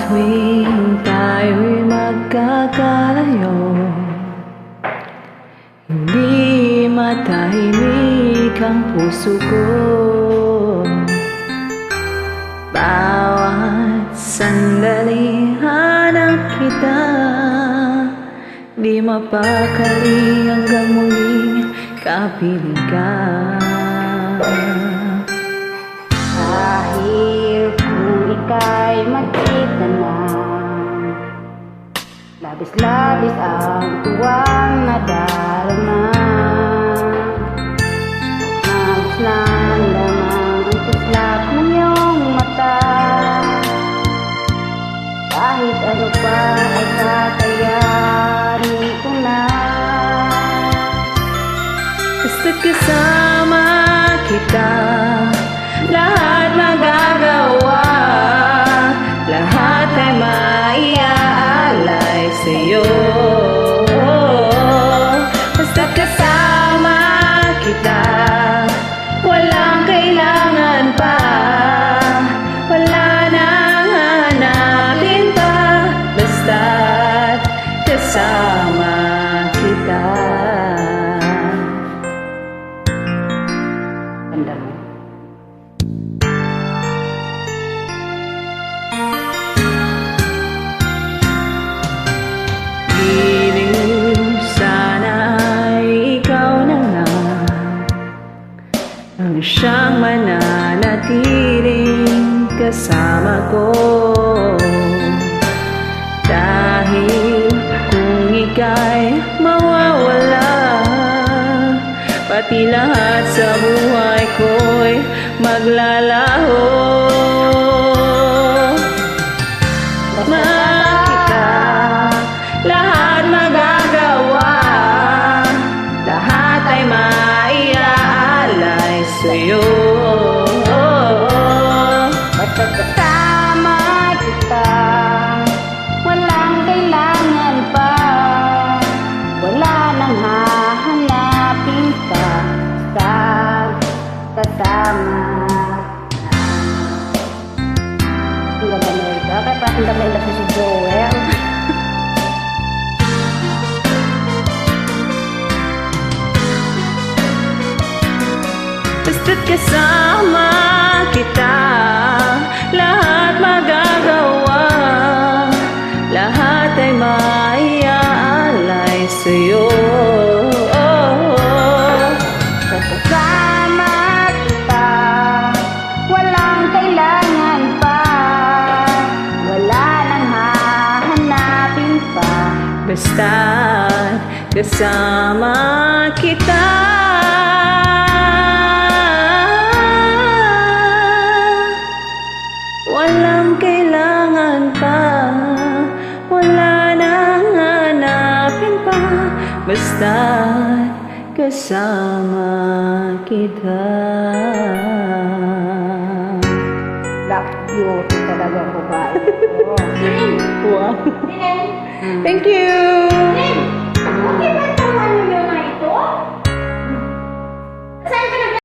tuwing tayo'y magkakalayo, hindi matahimik ang puso ko. Bawat sandali hanap kita, di mapakali hanggang muling kapiling ka. Dahil kung ika'y magkita na, labis-labis ang tuwang nadarama. Halos nandamang ang tuslap ng iyong mata. Kahit ano pa ay kakayanin ko na. Basta't kasama kita, lahat magagawa, lahat ay maiaalay sa'yo. Basta't kasama kita, walang kailangan pa, wala nang hanapin pa. Basta't kasama kita. Ganda mo. Piling sana ay ikaw na lang ang siyang mananatiling kasama ko. Dahil kung ika'y mawawala, pati lahat sa buhay ko'y maglalaho. Makita, lahat magagawa, lahat ay maiaalay sa'yo. Basta't kasama kita, walang kailangan pa, wala nang hahanapin pa. Sa kasama. Ang ganda na ito. Kaya parang ang ganda ito si Joel. Basta't kasama kita, lahat magagawa, lahat ay maiaalay sa'yo. Basta't kasama kita, walang kailangan pa, wala nang hahanapin pa. Basta't kasama kita, walang kailangan pa, wala nang hanapin pa. Basta't kasama kita. Black beauty talaga ang babae. Wow. Thank you.